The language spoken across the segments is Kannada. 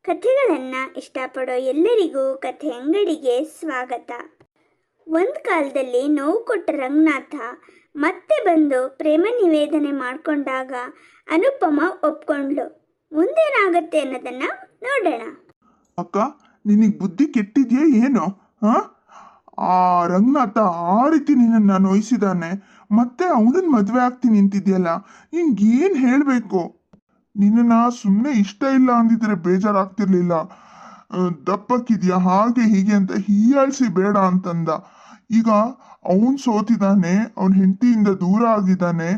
ಕಥೆಗಳನ್ನು ಇಷ್ಟಪಡೋ ಎಲ್ಲರಿಗೂ ಕಥೆ ಅಂಗಡಿಗೆ ಸ್ವಾಗತ. ಒಂದು ಕಾಲದಲ್ಲಿ ನೋವು ಕೊಟ್ಟ ರಂಗನಾಥ ಮತ್ತೆ ಬಂದು ಪ್ರೇಮ ನಿವೇದನೆ ಮಾಡಿಕೊಂಡಾಗ ಅನುಪಮ ಒಪ್ಕೊಂಡ್ಳು. ಮುಂದೇನಾಗತ್ತೆ ಅನ್ನೋದನ್ನ ನೋಡೋಣ. ಅಕ್ಕ, ನಿನಗೆ ಬುದ್ಧಿ ಕೆಟ್ಟಿದ್ಯಾ ಏನು? ಆ ರಂಗನಾಥ ಆ ರೀತಿ ನಿನ್ನನ್ನು ನೋಯಿಸಿದಾನೆ, ಮತ್ತೆ ಅವನನ್ನ ಮದುವೆ ಆಗ್ತೀನಿ ನಿಂತಿದ್ಯಲ್ಲ, ಹಿಂಗೇನು ಹೇಳಬೇಕು? ನಿನ್ನ ಸುಮ್ಮನೆ ಇಷ್ಟ ಇಲ್ಲ ಅಂದಿದ್ರೆ ಬೇಜಾರಾಗ್ತಿರ್ಲಿಲ್ಲ. ದಪ್ಪಕ್ಕಿದ್ಯಾ ಹಾಗೆ ಹೀಗೆ ಅಂತ ಹೀಯಾಳಿಸಿ ಬೇಡ ಅಂತಂದ. ಈಗ ಅವನ್ ಸೋತಿದ್ದಾನೆ, ಅವನ ಹೆಂಡತಿಯಿಂದ ದೂರ ಆಗಿದ್ದಾನೆ,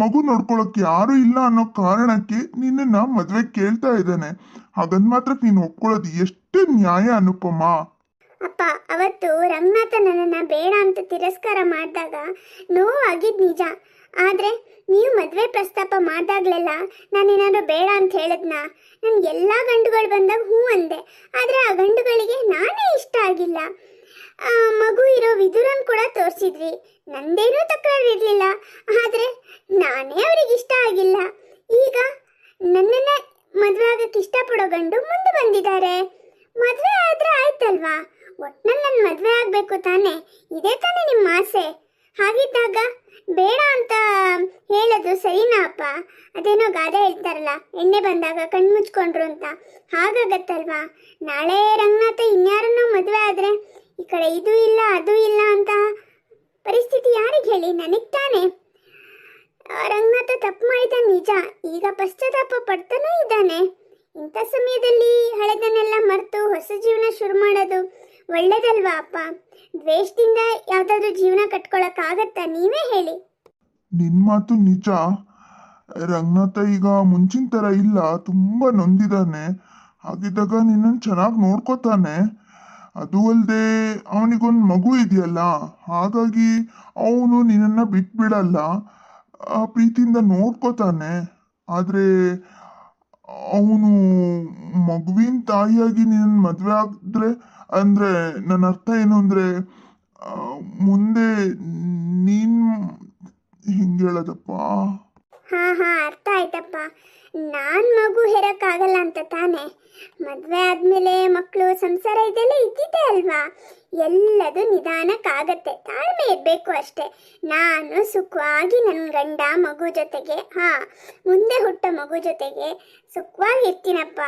ಮಗು ನೋಡ್ಕೊಳಕ್ಕೆ ಯಾರು ಇಲ್ಲ ಅನ್ನೋ ಕಾರಣಕ್ಕೆ ನಿನ್ನನ್ನ ಮದ್ವೆ ಕೇಳ್ತಾ ಇದ್ದಾನೆ. ಹಾಗನ್ ಮಾತ್ರ ನೀನು ಒಪ್ಕೊಳ್ಳೋದು ಎಷ್ಟು ನ್ಯಾಯ ಅನುಪಮ? ಅಪ್ಪ, ಅವತ್ತು ರಂಗನಾಥ ನನ್ನನ್ನು ಬೇಡ ಅಂತ ತಿರಸ್ಕಾರ ಮಾಡಿದಾಗ ನೋವಾಗಿದ್ದು ನಿಜ. ಆದರೆ ನೀವು ಮದುವೆ ಪ್ರಸ್ತಾಪ ಮಾಡಿದಾಗಲೆಲ್ಲ ನಾನೇನಾದ್ರು ಬೇಡ ಅಂತ ಹೇಳಿದ್ನಾ? ನನಗೆ ಎಲ್ಲ ಗಂಡುಗಳು ಬಂದಾಗ ಹ್ಞೂ ಅಂದೆ. ಆದರೆ ಆ ಗಂಡುಗಳಿಗೆ ನಾನೇ ಇಷ್ಟ ಆಗಿಲ್ಲ. ಮಗು ಇರೋ ವಿದುರನ್ ಕೂಡ ತೋರಿಸಿದ್ವಿ, ನಂದೇನೂ ತಕರಾರು ಇರಲಿಲ್ಲ. ಆದರೆ ನಾನೇ ಅವ್ರಿಗೆ ಇಷ್ಟ ಆಗಿಲ್ಲ. ಈಗ ನನ್ನನ್ನು ಮದುವೆ ಆಗಕ್ಕೆ ಇಷ್ಟಪಡೋ ಗಂಡು ಮುಂದೆ ಬಂದಿದ್ದಾರೆ. ಮದುವೆ ಆದರೆ ಆಯ್ತಲ್ವಾ? ಒಟ್ನಲ್ಲಿ ನನ್ನ ಮದುವೆ ಆಗಬೇಕು ತಾನೇ? ಇದೇ ತಾನೇ ನಿಮ್ಮ ಆಸೆ? ಹಾಗಿದ್ದಾಗ ಬೇಡ ಅಂತ ಹೇಳೋದು ಸರಿನಾ ಅಪ್ಪ? ಅದೇನೋ ಗಾದೆ ಹೇಳ್ತಾರಲ್ಲ, ಎಣ್ಣೆ ಬಂದಾಗ ಕಣ್ಣು ಮುಚ್ಕೊಂಡ್ರು ಅಂತ. ಹಾಗಾಗತ್ತಲ್ವಾ? ನಾಳೆ ರಂಗನಾಥ ಇನ್ಯಾರನ್ನೋ ಮದುವೆ ಆದರೆ ಈ ಕಡೆ ಇದು ಇಲ್ಲ ಅದು ಇಲ್ಲ ಅಂತ ಪರಿಸ್ಥಿತಿ ಯಾರಿಗೆ ಹೇಳಿ? ನನಗೆ ತಾನೇ. ರಂಗನಾಥ ತಪ್ಪು ಮಾಡಿದ ನಿಜ, ಈಗ ಪಶ್ಚಾತ್ತಾಪ ಪಡ್ತಾನೂ ಇದ್ದಾನೆ. ಇಂಥ ಸಮಯದಲ್ಲಿ ಹಳೆದನ್ನೆಲ್ಲ ಮರೆತು ಹೊಸ ಜೀವನ ಶುರು ಮಾಡೋದು ಒಳ್ಳೇದಲ್ವಾ ಅಪ್ಪ? ದ್ವೇಷದಿಂದ ಯಾವ್ದಾದ್ರು ಜೀವನ ಕಟ್ಕೊಳಕ್ಕಾಗತ್ತಾ? ನೀವೇ ಹೇಳಿ. ನಿನ್ ಮಾತು ನಿಜ. ರಂಗನಾಥ ಈಗ ಮುಂಚಿನ ಥರ ಇಲ್ಲ, ತುಂಬಾ ನೊಂದಿದ್ದಾನೆ. ಹಾಗಿದ್ದಾಗ ನಿನ್ನನ್ನು ಚೆನ್ನಾಗಿ ನೋಡ್ಕೋತಾನೆ. ಅದು ಅಲ್ಲದೆ ಅವನಿಗೊಂದು ಮಗು ಇದೆಯಲ್ಲ, ಹಾಗಾಗಿ ಅವನು ನಿನ್ನನ್ನು ಬಿಟ್ಬಿಡಲ್ಲ, ಪ್ರೀತಿಯಿಂದ ನೋಡ್ಕೋತಾನೆ. ಆದರೆ ಅವನು ಮಗುವಿನ ತಾಯಿಯಾಗಿ ನಿನ್ನ ಮದುವೆ ಆಗಿದ್ರೆ ಅಂದರೆ ನನ್ನ ಅರ್ಥ ಏನು ಅಂದರೆ, ಮುಂದೆ ನೀನು ಹಿಂಗೆ ಹೇಳೋದಪ್ಪ. ಹಾಂ ಅರ್ಥ ಆಯ್ತಪ್ಪ. ನಾನು ಮಗು ಹೆರಕ್ಕಾಗಲ್ಲ ಅಂತ ತಾನೆ? ಮದುವೆ ಆದಮೇಲೆ ಮಕ್ಕಳು ಸಂಸಾರ ಇದೆಲ್ಲ ಇದ್ದಿದ್ದೆ ಅಲ್ವಾ? ಎಲ್ಲದು ನಿಧಾನಕ್ಕಾಗತ್ತೆ, ತಾಳ್ಮೆ ಇರಬೇಕು ಅಷ್ಟೇ. ನಾನು ಸುಖವಾಗಿ ನನ್ನ ಗಂಡ ಮಗು ಜೊತೆಗೆ, ಮುಂದೆ ಹುಟ್ಟೋ ಮಗು ಜೊತೆಗೆ ಸುಖವಾಗಿ ಇರ್ತೀನಪ್ಪ.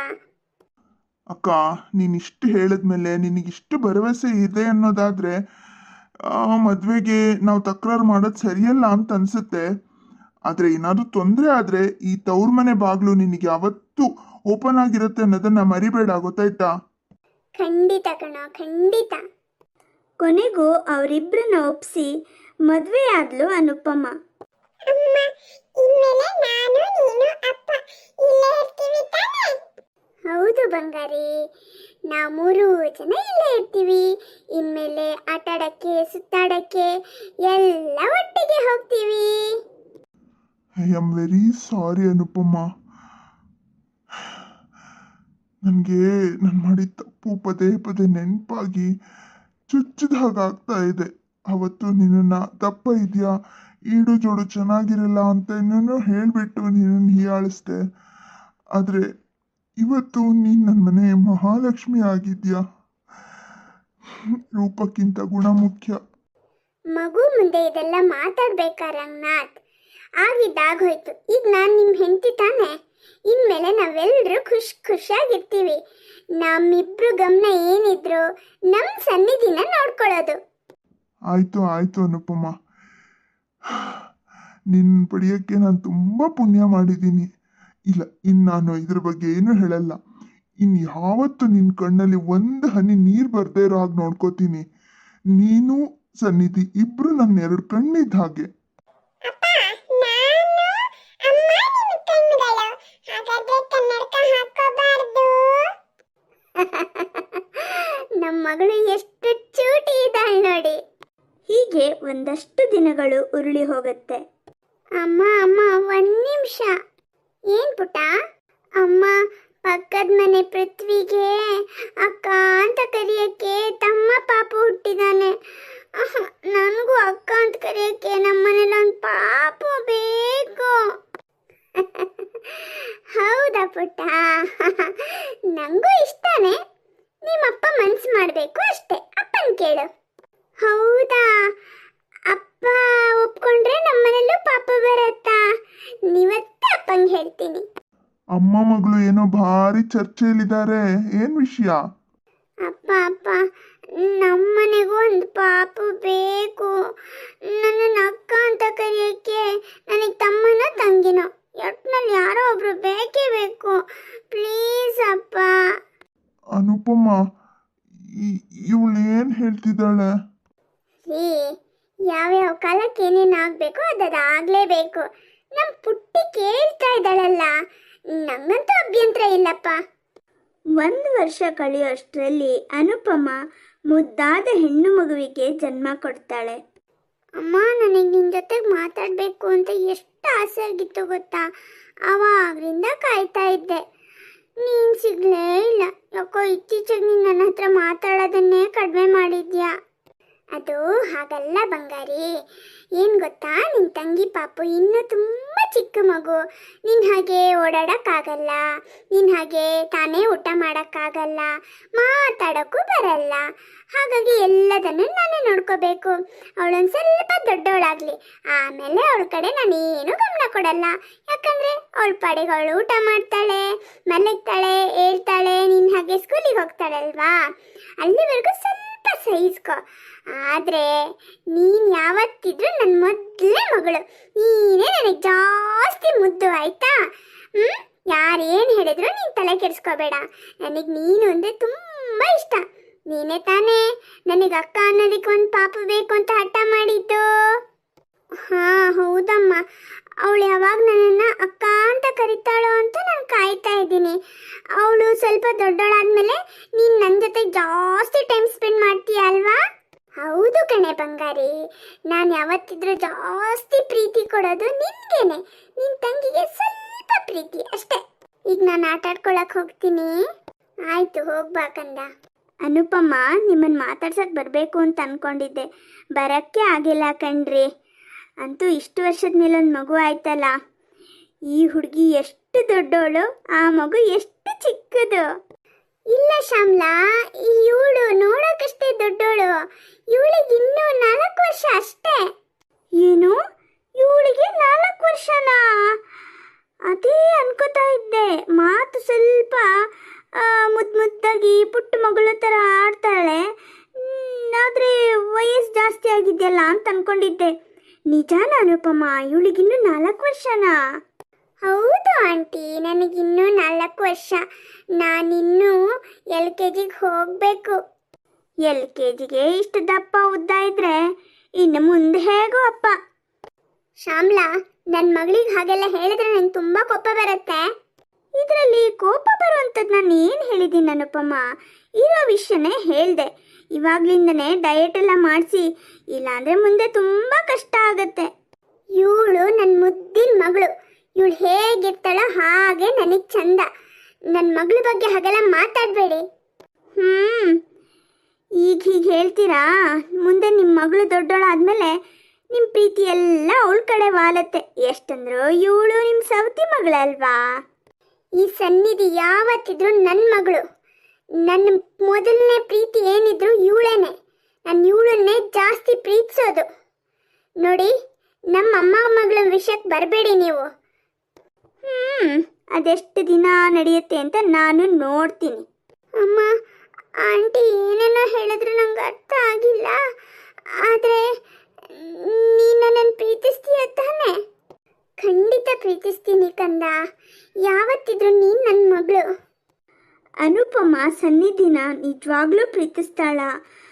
ಅಕ್ಕ, ನೀನಿಷ್ಟು ಹೇಳಿದ್ಮೇಲೆ ನಿನಗಿಷ್ಟು ಭರವಸೆ ಇದೆ ಅನ್ನೋದಾದರೆ ಮದುವೆಗೆ ನಾವು ತಕರಾರು ಮಾಡೋದು ಸರಿಯಲ್ಲ ಅಂತ ಅನಿಸುತ್ತೆ. ಆದರೆ ಏನಾದರೂ ತೊಂದರೆ ಆದರೆ ಈ ತವ್ರ ಮನೆ ಬಾಗಿಲು ನಿನಗೆ ಯಾವತ್ತೂ ಓಪನ್ ಆಗಿರುತ್ತೆ ಅನ್ನೋದನ್ನ ಮರಿಬೇಡ, ಗೊತ್ತಾಯ್ತಾ? ಖಂಡಿತ ಕಣೋ, ಖಂಡಿತ. ಕೊನೆಗೂ ಅವರಿಬ್ಬರನ್ನ ಒಪ್ಪಿಸಿ ಮದುವೆ ಆದ್ಲು ಅನುಪಮ. ಹೌದು ಬಂಗಾರಿ, ನಾವು 3 ಜನ ಇಲ್ಲೇ ಇರ್ತೀವಿ. ಇನ್ಮೇಲೆ ಆಟಾಡಕ್ಕೆ ಸುತ್ತಾಡಕ್ಕೆ ಎಲ್ಲ ಒಟ್ಟಿಗೆ ಹೋಗ್ತೀವಿ. ಐ ಆಮ್ ವೆರಿ ಸಾರಿ ಅನುಪಮ. ನನಗೆ ನಾನು ಮಾಡಿದ ತಪ್ಪು ಪದೇ ಪದೇ ನೆನಪಾಗಿ ಚುಚ್ಚಿದ ಹಾಗಾಗ್ತಾ ಇದೆ. ಅವತ್ತು ನಿನ್ನನ್ನು ದಪ್ಪ ಇದೆಯಾ, ಈಡು ಜೋಡು ಚೆನ್ನಾಗಿರಲ್ಲ ಅಂತ ಇನ್ನೂ ಹೇಳಿಬಿಟ್ಟು ನಿನ್ನನ್ನು ಹೀಯಾಳಿಸ್ದೆ. ಆದರೆ ಇವತ್ತು ನೀನು ನನ್ನ ಮನೆ ಮಹಾಲಕ್ಷ್ಮಿ ಆಗಿದ್ಯಾ. ರೂಪಕ್ಕಿಂತ ಗುಣ ಮುಖ್ಯ. ಮಗು ಮುಂದೆ ಇದೆಲ್ಲ ಮಾತಾಡ್ಬೇಕಾ ರಂಗನಾಥ್? ಆಗಿದ್ದಾಗೋಯ್ತು. ಈಗ ನಾನು ನಿಮ್ಮ ಹೆಂಡತಿ ತಾನೆ? ಇನ್ಮೇಲೆ ನಾವೆಲ್ಲರೂ ಖುಷಿಯಾಗಿರ್ತೀವಿ. ನಮ್ಮಿಬ್ರು ಗಮನ ಏನಿದ್ರು ನಮ್ಮ ಸನ್ನಿಧಿನ ನೋಡ್ಕೊಳ್ಳೋದು. ಆಯ್ತು ಆಯ್ತು ಅನುಪಮ, ನಿನ್ನ ಪಡೆಯೋಕ್ಕೆ ನಾನು ತುಂಬ ಪುಣ್ಯ ಮಾಡಿದ್ದೀನಿ. ಇಲ್ಲ, ಇನ್ನು ನಾನು ಇದ್ರ ಬಗ್ಗೆ ಏನೂ ಹೇಳಲ್ಲ. ಇನ್ನು ಯಾವತ್ತು ನಿನ್ನ ಕಣ್ಣಲ್ಲಿ ಒಂದು ಹನಿ ನೀರು ಬರದೇ ಇರೋ ಹಾಗೆ ನೋಡ್ಕೋತೀನಿ. ನೀನು ಸನ್ನಿಧಿ ಇಬ್ರು ನನ್ನ 2 ಕಣ್ಣಿದ್ದ ಹಾಗೆ. ನಮ್ಮ ಮಗಳು ಎಷ್ಟು ಚೂಟಿ ಇದ್ದಾಳೆ ನೋಡಿ. ಹೀಗೆ ಒಂದಷ್ಟು ದಿನಗಳು ಉರುಳಿ ಹೋಗುತ್ತೆ. ಅಮ್ಮ 1 ನಿಮಿಷ. ಏನ್ ಪುಟ್ಟ? ಅಮ್ಮ, ಪಕ್ಕದ ಮನೆ ಪೃಥ್ವಿಗೆ ಅಕ್ಕ ಅಂತ ಕರೆಯಕ್ಕೆ ತಮ್ಮ ಪಾಪು ಹುಟ್ಟಿದಾನೆ. ನನಗೂ ಅಕ್ಕ ಅಂತ ಕರೆಯಕ್ಕೆ ನಮ್ಮನೇಲಿ ಒಂದು ಪಾಪು ಬೇಕು. ಹೌದಾ ಪುಟ್ಟ? ನನಗೂ ಇಷ್ಟ ಭಾರಿ ಚರ್ಚೆಯಲ್ಲಿದ್ದಾರೆ. ಏನ್ ವಿಷಯ? ಅಪ್ಪ ಅಪ್ಪ, ನಮ್ಮನೆಗೂ ಒಂದು ಪಾಪು ಬೇಕು. ನನ್ನನ್ನು ಅಕ್ಕ ಅಂತ ಕರೆಯೋಕ್ಕೆ ನನಗೆ ತಮ್ಮನೋ ತಂಗಿನೋ ಒಟ್ನಲ್ಲಿ ಯಾರೋ ಒಬ್ರು ಬೇಕೇ ಬೇಕು. ಪ್ಲೀಸ್ ಅಪ್ಪ. ಅನುಪಮ, ಇವಳು ಏನ್ ಹೇಳ್ತಿದ್ದಾಳೆ? ರೀ, ಯಾವ್ಯಾವ ಕಾಲಕ್ಕೆ ಏನೇನು ಆಗಬೇಕು ಅದಾಗಲೇಬೇಕು. ನಮ್ಮ ಪುಟ್ಟಿ ಕೇಳ್ತಾ ಇದ್ದಾಳಲ್ಲ, ನಂಗಂತೂ ಅಭ್ಯಂತರ ಇಲ್ಲಪ್ಪ. 1 ವರ್ಷ ಕಳೆಯೋಷ್ಟರಲ್ಲಿ ಅನುಪಮ ಮುದ್ದಾದ ಹೆಣ್ಣು ಮಗುವಿಗೆ ಜನ್ಮ ಕೊಡ್ತಾಳೆ. ಅಮ್ಮ, ನನಗೆ ನಿನ್ನ ಜೊತೆಗೆ ಮಾತಾಡಬೇಕು ಅಂತ ಎಷ್ಟು ಆಸೆ ಆಗಿತ್ತು ಗೊತ್ತಾ? ಅವಾಗ್ರಿಂದ ಕಾಯ್ತಾ ಇದ್ದೆ, ನೀನು ಸಿಗಲೇ ಇಲ್ಲ. ಯಾಕೋ ಇತ್ತೀಚೆಗೆ ನೀನು ನನ್ನ ಹತ್ರ ಮಾತಾಡೋದನ್ನೇ ಕಡಿಮೆ ಮಾಡಿದ್ಯಾ. ಅದು ಹಾಗಲ್ಲ ಬಂಗಾರಿ. ಏನು ಗೊತ್ತಾ, ನಿನ್ನ ತಂಗಿ ಪಾಪು ಇನ್ನೂ ತುಂಬ ಚಿಕ್ಕ ಮಗು. ನಿನ್ನ ಹಾಗೆ ಓಡಾಡೋಕ್ಕಾಗಲ್ಲ, ನಿನ್ನ ಹಾಗೆ ತಾನೇ ಊಟ ಮಾಡೋಕ್ಕಾಗಲ್ಲ, ಮಾತಾಡೋಕ್ಕೂ ಬರಲ್ಲ. ಹಾಗಾಗಿ ಎಲ್ಲದನ್ನು ನಾನೇ ನೋಡ್ಕೋಬೇಕು. ಅವಳೊಂದು ಸ್ವಲ್ಪ ದೊಡ್ಡವಳಾಗಲಿ, ಆಮೇಲೆ ಅವಳ ಕಡೆ ನಾನೇನು ಗಮನ ಕೊಡಲ್ಲ. ಯಾಕಂದರೆ ಅವಳ ಪಾಡಿಗೆ ಅವಳು ಊಟ ಮಾಡ್ತಾಳೆ, ಮಲಗ್ತಾಳೆ, ಹೇಳ್ತಾಳೆ, ನಿನ್ನ ಹಾಗೆ ಸ್ಕೂಲಿಗೆ ಹೋಗ್ತಾಳಲ್ವಾ. ಅಲ್ಲಿವರೆಗೂ ಸ್ವಲ್ಪ ಸಹಿಸ್ಕೊ. ಆದರೆ ನೀನು ಯಾವತ್ತಿದ್ರೂ ನನ್ನ ಮೊದಲೇ ಮಗಳು. ನೀನೇ ನನಗೆ ಜಾಸ್ತಿ ಮುದ್ದು, ಆಯ್ತಾ? ಯಾರೇನು ಹೇಳಿದ್ರು ನೀನು ತಲೆ ಕೆಡಿಸ್ಕೋಬೇಡ. ನನಗೆ ನೀನು ಅಂದರೆ ತುಂಬ ಇಷ್ಟ. ನೀನೇ ತಾನೇ ನನಗೆ ಅಕ್ಕ ಅನ್ನೋದಕ್ಕೆ ಒಂದು ಪಾಪು ಬೇಕು ಅಂತ ಹಠ ಮಾಡಿದ್ದು? ಹಾಂ, ಹೌದಮ್ಮ. ಅವಳು ಯಾವಾಗ ನನ್ನನ್ನು ಅಕ್ಕ ಅಂತ ಕರಿತಾಳೋ ಅಂತ ನಾನು ಕಾಯ್ತಾ ಇದ್ದೀನಿ. ಅವಳು ಸ್ವಲ್ಪ ದೊಡ್ಡವಳಾದ್ಮೇಲೆ ನೀನು ನನ್ನ ಜೊತೆ ಜಾಸ್ತಿ ಟೈಮ್ ಸ್ಪೆಂಡ್ ಮಾಡ್ತೀಯ ಅಲ್ವಾ? ಹೌದು ಕಣೆ ಬಂಗಾರಿ, ನಾನು ಯಾವತ್ತಿದ್ರೂ ಜಾಸ್ತಿ ಪ್ರೀತಿ ಕೊಡೋದು ನಿನಗೇನೆ. ನಿನ್ನ ತಂಗಿಗೆ ಸ್ವಲ್ಪ ಪ್ರೀತಿ ಅಷ್ಟೇ. ಈಗ ನಾನು ಆಟ ಆಡ್ಕೊಳಕ್ಕೆ ಹೋಗ್ತೀನಿ. ಆಯಿತು, ಹೋಗ್ಬಾ ಕಂದ. ಅನುಪಮ, ನಿಮ್ಮನ್ನು ಮಾತಾಡ್ಸಕ್ಕೆ ಬರಬೇಕು ಅಂತ ಅಂದ್ಕೊಂಡಿದ್ದೆ, ಬರೋಕ್ಕೆ ಆಗಿಲ್ಲ ಕಣ್ರಿ. ಅಂತೂ ಇಷ್ಟು ವರ್ಷದ ಮೇಲೆ ಒಂದು ಮಗು ಆಯ್ತಲ್ಲ. ಈ ಹುಡುಗಿ ಎಷ್ಟು ದೊಡ್ಡವಳು, ಆ ಮಗು ಎಷ್ಟು ಚಿಕ್ಕದು. ಇಲ್ಲ ಶ್ಯಾಮ್ಲಾ, ಇವಳು ನೋಡೋಕಷ್ಟೇ ದೊಡ್ಡವಳು. ಇವಳಿಗೆ ಇನ್ನೂ 4 ವರ್ಷ ಅಷ್ಟೇ. ಏನು, ಇವಳಿಗೆ 4 ವರ್ಷನಾ? ಅದೇ ಅನ್ಕೋತಾ ಇದ್ದೆ. ಮಾತು ಸ್ವಲ್ಪ ಮುದ್ದಾಗಿ ಪುಟ್ಟ ಮಗಳ ಥರ ಆಡ್ತಾಳೆ, ಆದರೆ ವಯಸ್ಸು ಜಾಸ್ತಿ ಆಗಿದೆಯಲ್ಲ ಅಂತ ಅನ್ಕೊಂಡಿದ್ದೆ. ನಿಜಾನ ಅನುಪಮ, ಇವಳಿಗಿನ್ನೂ 4 ವರ್ಷನಾ? ಹೌದು ಆಂಟಿ, ನನಗಿನ್ನೂ 4 ವರ್ಷ. ನಾನಿನ್ನೂ LKGಗೆ ಹೋಗಬೇಕು. LKGಗೆ ಇಷ್ಟು ದಪ್ಪ ಉದ್ದ ಇದ್ರೆ ಇನ್ನು ಮುಂದೆ ಹೇಗೋ ಅಪ್ಪ. ಶ್ಯಾಮ್ಲಾ, ನನ್ನ ಮಗಳಿಗೆ ಹಾಗೆಲ್ಲ ಹೇಳಿದ್ರೆ ನಂಗೆ ತುಂಬ ಕೋಪ ಬರುತ್ತೆ. ಇದರಲ್ಲಿ ಕೋಪ ಬರುವಂಥದ್ದು ನಾನು ಏನು ಹೇಳಿದ್ದೀನಿ ಅನುಪಮ? ಇರೋ ವಿಷಯನೇ ಹೇಳಿದೆ. ಇವಾಗ್ಲಿಂದನೇ ಡಯಟ್ ಎಲ್ಲ ಮಾಡಿಸಿ, ಇಲ್ಲಾಂದರೆ ಮುಂದೆ ತುಂಬ ಕಷ್ಟ ಆಗತ್ತೆ. ಇವಳು ನನ್ನ ಮುದ್ದಿನ ಮಗಳು. ಇವಳು ಹೇಗಿರ್ತಾಳೋ ಹಾಗೆ ನನಗೆ ಚಂದ. ನನ್ನ ಮಗಳ ಬಗ್ಗೆ ಹಾಗೆಲ್ಲ ಮಾತಾಡಬೇಡಿ. ಈಗ ಹೀಗೆ ಹೇಳ್ತೀರಾ, ಮುಂದೆ ನಿಮ್ಮ ಮಗಳು ದೊಡ್ಡೋಳಾದ್ಮೇಲೆ ನಿಮ್ಮ ಪ್ರೀತಿ ಎಲ್ಲ ಅವಳ ಕಡೆ ವಾಲತ್ತೆ. ಎಷ್ಟಂದ್ರೂ ಇವಳು ನಿಮ್ಮ ಸವತಿ ಮಗಳಲ್ವಾ? ಈ ಸನ್ನಿಧಿ ಯಾವತ್ತಿದ್ರು ನನ್ನ ಮಗಳು. ನನ್ನ ಮೊದಲನೇ ಪ್ರೀತಿ ಏನಿದ್ರು ಇವಳೇನೆ. ನಾನು ಇವಳನ್ನೇ ಜಾಸ್ತಿ ಪ್ರೀತಿಸೋದು. ನೋಡಿ, ನಮ್ಮ ಅಮ್ಮ ಮಗಳ ವಿಷಯಕ್ಕೆ ಬರಬೇಡಿ ನೀವು. ಅದೆಷ್ಟು ದಿನ ನಡೆಯುತ್ತೆ ಅಂತ ನಾನು ನೋಡ್ತೀನಿ. ಅಮ್ಮ, ಆಂಟಿ ಏನೇನೋ ಹೇಳಿದ್ರು ನಂಗೆ ಅರ್ಥ ಆಗಿಲ್ಲ. ಆದರೆ ನೀನು ನನ್ನನ್ನು ಪ್ರೀತಿಸ್ತೀಯ ತಾನೆ? ಖಂಡಿತ ಪ್ರೀತಿಸ್ತೀನಿ ಕಂದ. ಯಾವತ್ತಿದ್ರು ನೀನು ನನ್ನ ಮಗಳು. ಅನುಪಮ ಸನ್ನಿಧಿನ ನಿಜವಾಗ್ಲೂ ಪ್ರೀತಿಸ್ತಾಳ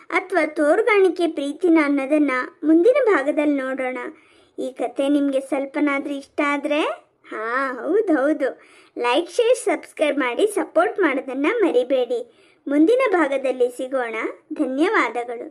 ಅಥವಾ ತೋರ್ಗಾಣಿಕೆ ಪ್ರೀತಿನ ಅನ್ನೋದನ್ನು ಮುಂದಿನ ಭಾಗದಲ್ಲಿ ನೋಡೋಣ. ಈ ಕತೆ ನಿಮಗೆ ಸ್ವಲ್ಪನಾದರೂ ಇಷ್ಟ ಆದರೆ ಹೌದು, ಲೈಕ್, ಶೇರ್, ಸಬ್ಸ್ಕ್ರೈಬ್ ಮಾಡಿ ಸಪೋರ್ಟ್ ಮಾಡೋದನ್ನು ಮರಿಬೇಡಿ. ಮುಂದಿನ ಭಾಗದಲ್ಲಿ ಸಿಗೋಣ. ಧನ್ಯವಾದಗಳು.